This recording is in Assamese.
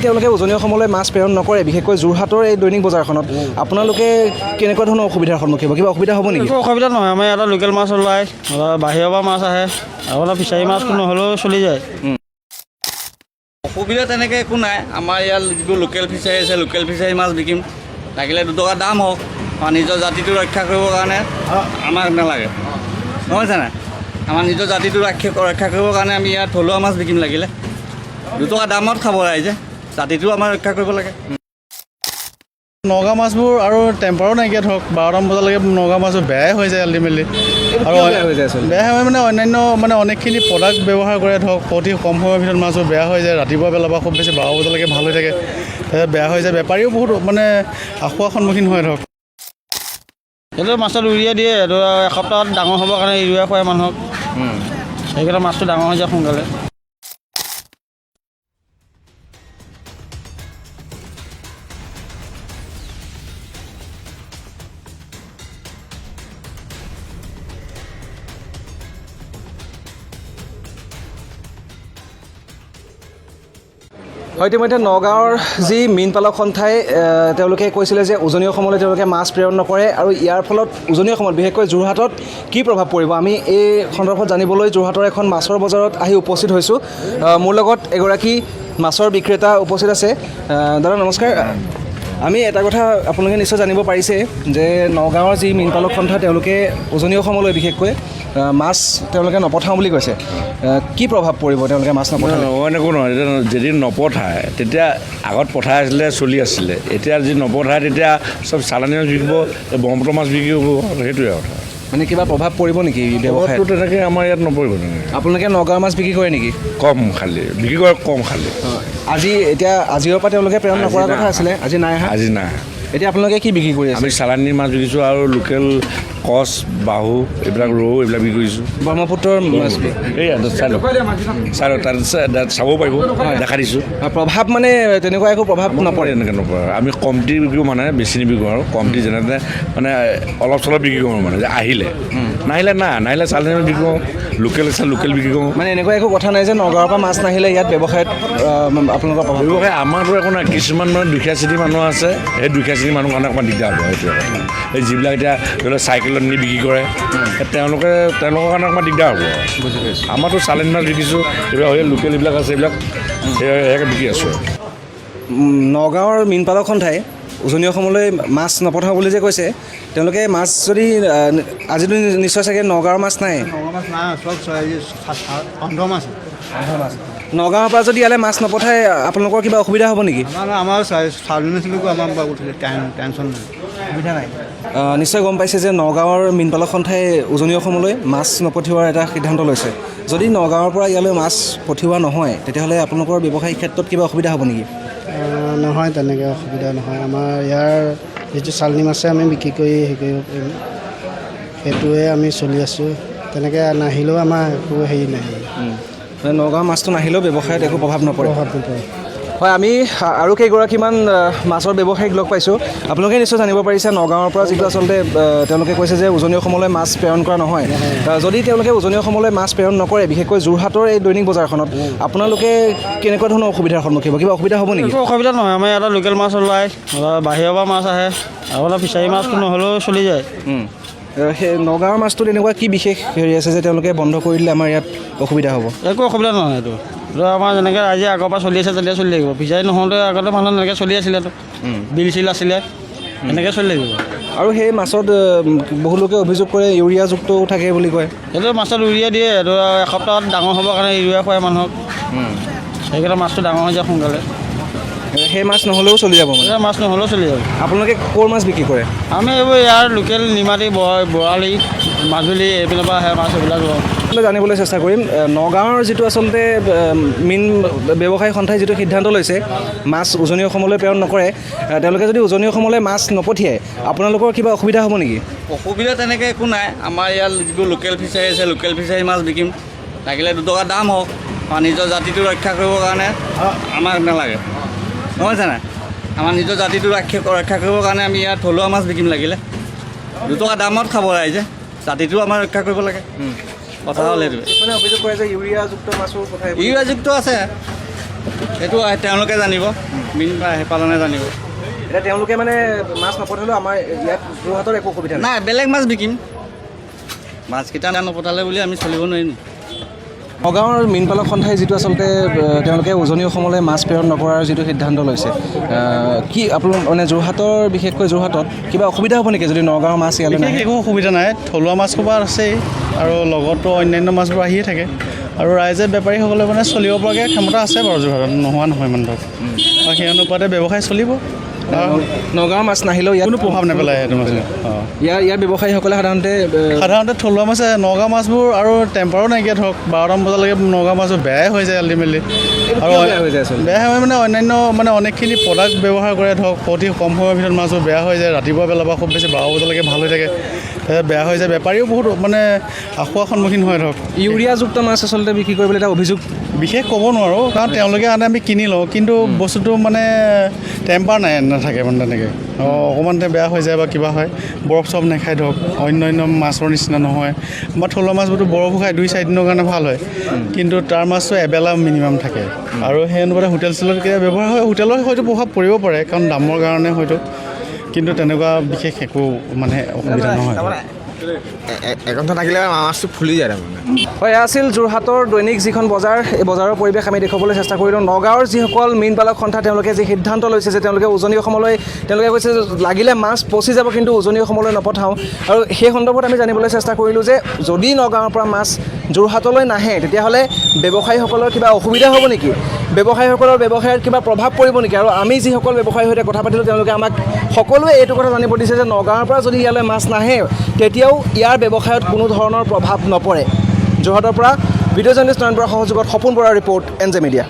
তেওঁলোকে উজনি অসমলৈ মাছ প্ৰেৰণ নকৰে, বিশেষকৈ যোৰহাটৰ এই দৈনিক বজাৰখনত, আপোনালোকে কেনেকুৱা ধৰণৰ অসুবিধাৰ সন্মুখীন হ'ব? কিবা অসুবিধা হ'ব নেকি? একো অসুবিধা নহয়, আমাৰ ইয়াতে লোকেল মাছ ওলায়, বাহিৰৰ পৰা মাছ আহে, আপোনাৰ ফিচাৰী মাছটো নহ'লেও চলি যায়। অসুবিধা তেনেকৈ একো নাই। আমাৰ ইয়াত যিবোৰ লোকেল ফিচাৰী আছে, লোকেল ফিচাৰী মাছ বিকিম, লাগিলে 2 টকা দাম হওক, আমাৰ নিজৰ জাতিটো ৰক্ষা কৰিবৰ কাৰণে আমাক নালাগে, নহয় জানো? আমাৰ নিজৰ জাতিটো ৰক্ষা কৰিবৰ কাৰণে আমি ইয়াত থলুৱা মাছ বিকিম, লাগিলে 2 টকা দামত খাব ৰাইজে, জাতিটো আমাৰ ৰক্ষা কৰিব লাগে। নগা মাছবোৰ আৰু টেম্পাৰো নাইকিয়া, ধৰক 12টামান বজালৈকে নগা মাছবোৰ বেয়াই হৈ যায় আল্টিমেটলি। আৰু বেয়া হয় মানে অন্যান্য মানে অনেকখিনি প্ৰডাক্ট ব্যৱহাৰ কৰে, ধৰক অতি কম সময়ৰ ভিতৰত মাছবোৰ বেয়া হৈ যায়। ৰাতিপুৱা বেলা বা খুব বেছি 12 বজালৈকে ভাল হৈ থাকে, তাৰপিছত বেয়া হৈ যায়। বেপাৰীও বহুত মানে আশোৱাৰ সন্মুখীন হয় ধৰক। এইটো মাছত ইউৰিয়া দিয়ে, এইটো এসপ্তাহত ডাঙৰ হ'বৰ কাৰণে ইউৰিয়া খুৱাই মানুহক, সেইকাৰণে মাছটো ডাঙৰ হৈ যায় সোনকালে। ইতিমধ্যে নগাঁৱৰ যি মীনপালক সন্থাই তেওঁলোকে কৈছিলে যে উজনি অসমলৈ তেওঁলোকে মাছ প্ৰেৰণ নকৰে আৰু ইয়াৰ ফলত উজনি অসমত বিশেষকৈ যোৰহাটত কি প্ৰভাৱ পৰিব, আমি এই সন্দৰ্ভত জানিবলৈ যোৰহাটৰ এখন মাছৰ বজাৰত আহি উপস্থিত হৈছোঁ। মোৰ লগত এগৰাকী মাছৰ বিক্ৰেতা উপস্থিত আছে। দাদা নমস্কাৰ। আমি এটা কথা আপোনালোকে নিশ্চয় জানিব পাৰিছে যে নগাঁৱৰ যি মীনপালক সন্থা তেওঁলোকে উজনি অসমলৈ বিশেষকৈ মাছ তেওঁলোকে নপঠাওঁ বুলি কৈছে। কি প্ৰভাৱ পৰিব তেওঁলোকে মাছ নপঠালে? একো নহয়, যদি নপঠায় তেতিয়া আগত পঠাই আছিলে, চলি আছিলে, এতিয়া যদি নপঠায় তেতিয়া চব চালানী মাছ বিকিব, ব্ৰহ্মপুত্ৰ মাছ বিকিব, সেইটোৱে কথা। মানে কিবা প্ৰভাৱ পৰিব নেকি ব্যৱসায়ত? তেনেকৈ আমাৰ ইয়াত নপৰিব। তেনেকৈ আপোনালোকে নগাঁৱৰ মাছ বিক্ৰী কৰে নেকি? কম খালি বিক্ৰী কৰে, কম খালি। আজিৰ পৰা তেওঁলোকে প্ৰেৰণ নকৰাৰ কথা আছিলে, আজি নাই অহা। আজি নাই। এতিয়া আপোনালোকে কি বিক্ৰী কৰি আছে? আমি চালানী মাছ বিকিছোঁ আৰু লোকেল কচ, বাহু, এইবিলাক ৰৌ, এইবিলাক বিক্ৰী কৰিছোঁ। ব্ৰহ্মপুত্ৰৰ মাছ এইয়া চাই লওক, তাত চাব পাৰিব, দেখা দিছোঁ। প্ৰভাৱ মানে তেনেকুৱা একো প্ৰভাৱ নপৰে? এনেকৈ নপৰে। আমি কমটি বিক্ৰীও মানে বেছি নিবিকোঁ আৰু কমটি যেনে মানে অলপ চলপ বিক্ৰী কৰোঁ, মানে যে আহিলে, নাহিলে চালানী মাছ বিক্ৰী কৰোঁ, লোকেল আছে লোকেল বিক্ৰী কৰোঁ। মানে এনেকুৱা একো কথা নাই যে নগাঁৱৰ পৰা মাছ নাহিলে ইয়াত ব্যৱসায়ত আপোনালোকৰ প্ৰভাৱ? ব্যৱসায় আমাৰতো একো নাই। কিছুমান মানে দুখীয়া শ্ৰেণীৰ মানুহ আছে, সেই দুখীয়া শ্ৰেণীৰ মানুহৰ কাৰণে অকণমান দিগদাৰ হ'ব। সেইটোৱে এই যিবিলাক এতিয়া ধৰি লওক চাইকেলত নি বিক্ৰী কৰে, তেওঁলোকৰ কাৰণে অকণমান দিগদাৰ হ'ব। আমাৰতো চালানী মাছ বিকিছোঁ, এইবিলাক লোকেল এইবিলাক আছে, এইবিলাক সেয়াকে বিকি আছোঁ। নগাঁৱৰ মীনপালক সন্থাই উজনি অসমলৈ মাছ নপঠাওঁ বুলি যে কৈছে, তেওঁলোকে মাছ যদি আজিতো নিশ্চয় চাগে নগাঁৱৰ মাছ নাই? নগাঁৱৰ পৰা যদি ইয়ালৈ মাছ নপঠায় আপোনালোকৰ কিবা অসুবিধা হ'ব নেকি? আমাৰ টেনশ্যন নাই, সুবিধা নাই। নিশ্চয় গম পাইছে যে নগাঁৱৰ মীনপালক সন্থাই উজনি অসমলৈ মাছ নপঠিওৱাৰ এটা সিদ্ধান্ত লৈছে। যদি নগাঁৱৰ পৰা ইয়ালৈ মাছ পঠিওৱা নহয় তেতিয়াহ'লে আপোনালোকৰ ব্যৱসায়িক ক্ষেত্ৰত কিবা অসুবিধা হ'ব নেকি? নহয়, তেনেকৈ অসুবিধা নহয়। আমাৰ ইয়াৰ যিটো চালনী মাছে আমি বিক্ৰী কৰি হেৰি কৰিব পাৰিম, সেইটোৱে আমি চলি আছোঁ। তেনেকৈ নাহিলেও আমাৰ একো হেৰি নাই। নগাঁৱৰ মাছটো নাহিলেও ব্যৱসায়ত একো প্ৰভাৱ নপৰে? প্ৰভাৱ নপৰে। হয়, আমি আৰু কেইগৰাকীমান মাছৰ ব্যৱসায়ীক লগ পাইছোঁ। আপোনালোকে নিশ্চয় জানিব পাৰিছে নগাঁৱৰ পৰা যিটো আচলতে তেওঁলোকে কৈছে যে উজনি অসমলৈ মাছ প্ৰেৰণ কৰা নহয়। যদি তেওঁলোকে উজনি অসমলৈ মাছ প্ৰেৰণ নকৰে, বিশেষকৈ যোৰহাটৰ এই দৈনিক বজাৰখনত, আপোনালোকে কেনেকুৱা ধৰণৰ অসুবিধাৰ সন্মুখীন হ'ব? কিবা অসুবিধা হ'ব নেকি? একো অসুবিধা নহয়, আমাৰ ইয়াতে লোকেল মাছ ওলায়, বাহিৰৰ পৰা মাছ আহে, আপোনাৰ ফিচাৰী মাছটো নহ'লেও চলি যায়। সেই নগাঁৱৰ মাছটো তেনেকুৱা কি বিশেষ হেৰি আছে যে তেওঁলোকে বন্ধ কৰি দিলে আমাৰ ইয়াত অসুবিধা হ'ব? একো অসুবিধা নহয়। এইটো আমাৰ যেনেকৈ আজি আগৰ পৰা চলি আছে তেতিয়া চলি থাকিব। ফিচাৰী নহওঁতে আগতে মানুহ এনেকৈ চলি আছিলেতো, বিল চিল আছিলে, এনেকৈ চলি থাকিব। আৰু সেই মাছত বহু লোকে অভিযোগ কৰে ইউৰিয়াযুক্তও থাকে বুলি কয়। এইটো মাছত ইউৰিয়া দিয়ে, এইটো এসপ্তাহত ডাঙৰ হ'বৰ কাৰণে ইউৰিয়া খুৱাই মানুহক, সেইকাৰণে মাছটো ডাঙৰ হৈ যায় সোনকালে। সেই মাছ নহ'লেও চলি যাব? মানে মাছ নহ'লেও চলি যাব। আপোনালোকে ক'ৰ মাছ বিক্ৰী কৰে? আমি এইবোৰ ইয়াৰ লোকেল নিমাতী, বৰালি, মাজুলী এইপিনৰ পৰা আহে মাছ, এইবিলাক লওঁ। জানিবলৈ চেষ্টা কৰিম নগাঁৱৰ যিটো আচলতে মীন ব্যৱসায়ী সন্থাই যিটো সিদ্ধান্ত লৈছে মাছ উজনি অসমলৈ প্ৰেৰণ নকৰে, তেওঁলোকে যদি উজনি অসমলৈ মাছ নপঠিয়ায় আপোনালোকৰ কিবা অসুবিধা হ'ব নেকি? অসুবিধা তেনেকৈ একো নাই। আমাৰ ইয়াত যিবোৰ লোকেল ফিচাৰী আছে, লোকেল ফিচাৰী মাছ বিকিম, লাগিলে 2 টকা দাম হওক, আমাৰ নিজৰ জাতিটো ৰক্ষা কৰিবৰ কাৰণে আমাক নালাগে, নহয় জানো? আমাৰ নিজৰ জাতিটো ৰক্ষা কৰিবৰ কাৰণে আমি ইয়াত থলুৱা মাছ বিকিম, লাগিলে 2 টকা দামত খাব ৰাইজে, জাতিটো আমাৰ ৰক্ষা কৰিব লাগে। কথা হ'ল এইটোৱে। অভিযোগ কৰে যে ইউৰিয়াযুক্ত মাছো পঠায়। ইউৰিয়াযুক্ত আছে, সেইটো তেওঁলোকে জানিব, মীন পালনে জানিব। এতিয়া তেওঁলোকে মানে মাছ নপঠালেও আমাৰ ইয়াত যোৰহাটৰ একো অসুবিধা নাই। নাই, বেলেগ মাছ বিকিম, মাছকেইটা নপঠালে বুলি আমি চলিব নোৱাৰিম। নগাঁৱৰ মীন পালক সন্থাই যিটো আচলতে তেওঁলোকে উজনি অসমলৈ মাছ প্ৰেৰণ নকৰাৰ যিটো সিদ্ধান্ত লৈছে, কি আপোনালোক মানে যোৰহাটৰ বিশেষকৈ যোৰহাটত কিবা অসুবিধা হ'ব নেকি যদি নগাঁৱৰ মাছ ইয়ালৈ বিশেষ নাহে? একো অসুবিধা নাই, থলুৱা মাছ ক'ৰবাত আছেই আৰু লগতো অন্যান্য মাছবোৰ আহিয়ে থাকে আৰু ৰাইজে বেপাৰীসকলে মানে চলিব পৰাকৈ ক্ষমতা আছে বাৰু যোৰহাটত, নোহোৱা নহয় মানে ধৰক, আৰু সেই অনুপাতে ব্যৱসায় চলিব। নগাঁৱৰ মাছ নাহিলেও ইয়াত কোনো প্ৰভাৱ নেপেলায় সেইটো মাছে। ইয়াৰ ব্যৱসায়ীসকলে সাধাৰণতে থলুৱা মাছে নগাঁও মাছবোৰ আৰু টেম্পাৰো নাইকিয়া ধৰক 12টা বজালৈকে নগাঁও মাছবোৰ বেয়াই হৈ যায় আল্টিমেটলি, আৰু বেয়া হয় মানে অন্যান্য মানে অনেকখিনি প্ৰডাক্ট ব্যৱহাৰ কৰে ধৰক, অতি কম সময়ৰ ভিতৰত মাছবোৰ বেয়া হৈ যায়, ৰাতিপুৱা বেলা বা খুব বেছি 12 বজালৈকে ভাল হৈ থাকে, বেয়া হৈ যায়, বেপাৰীও বহুত মানে আসুৱাৰ সন্মুখীন হয় ধৰক। ইউৰিয়াযুক্ত মাছ আচলতে বিক্ৰী কৰিবলৈ এটা অভিযোগ বিশেষ ক'ব নোৱাৰোঁ, কাৰণ তেওঁলোকে আনে আমি কিনি লওঁ, কিন্তু বস্তুটো মানে টেম্পাৰ নাথাকে মানে তেনেকৈ, অকণমান বেয়া হৈ যায় বা কিবা হয়, বৰফ চৰফ নাখায় ধৰক, অন্যান্য মাছৰ নিচিনা নহয়। আমাৰ থলুৱা মাছবোৰতো বৰফো খায় 2-4 দিনৰ কাৰণে ভাল হয়, কিন্তু তাৰ মাছটো এবেলা মিনিমাম থাকে, আৰু সেই অনুপাতে হোটেল চোটেলত কিবা ব্যৱহাৰ হয়, হোটেলত হয়তো প্ৰভাৱ পৰিব পাৰে কাৰণ দামৰ কাৰণে হয়তো, কিন্তু তেনেকুৱা বিশেষ একো মানে অসুবিধা নহয়। এঘণ্টা থাকিলে মাছটো ফুলি যায় তাৰমানে। হয়, এয়া আছিল যোৰহাটৰ দৈনিক যিখন বজাৰ, এই বজাৰৰ পৰিৱেশ আমি দেখুৱাবলৈ চেষ্টা কৰিলোঁ। নগাঁৱৰ যিসকল মীন পালক সন্থা তেওঁলোকে যি সিদ্ধান্ত লৈছে যে তেওঁলোকে উজনি অসমলৈ, তেওঁলোকে কৈছে যে লাগিলে মাছ পচি যাব কিন্তু উজনি অসমলৈ নপঠাওঁ, আৰু সেই সন্দৰ্ভত আমি জানিবলৈ চেষ্টা কৰিলোঁ যে যদি নগাঁৱৰ পৰা মাছ যোৰহাটলৈ নাহে তেতিয়াহ'লে ব্যৱসায়ীসকলৰ কিবা অসুবিধা হ'ব নেকি, ব্যৱসায়ীসকলৰ ব্যৱসায়ত কিবা প্ৰভাৱ পৰিব নেকি, আৰু আমি যিসকল ব্যৱসায়ীৰ সৈতে কথা পাতিলোঁ তেওঁলোকে আমাক সকলোৱে এইটো কথা জানিব দিছে যে নগাঁৱৰ পৰা যদি ইয়ালৈ মাছ নাহে তেতিয়াও ইয়াৰ ব্যৱসায়ত কোনো ধৰণৰ প্ৰভাৱ নপৰে। যোৰহাটৰ পৰা ভিডিঅ' জাৰ্নেলিষ্ট নয়ন বৰাৰ সহযোগত সপোন বৰাৰ ৰিপৰ্ট, NJ মিডিয়া।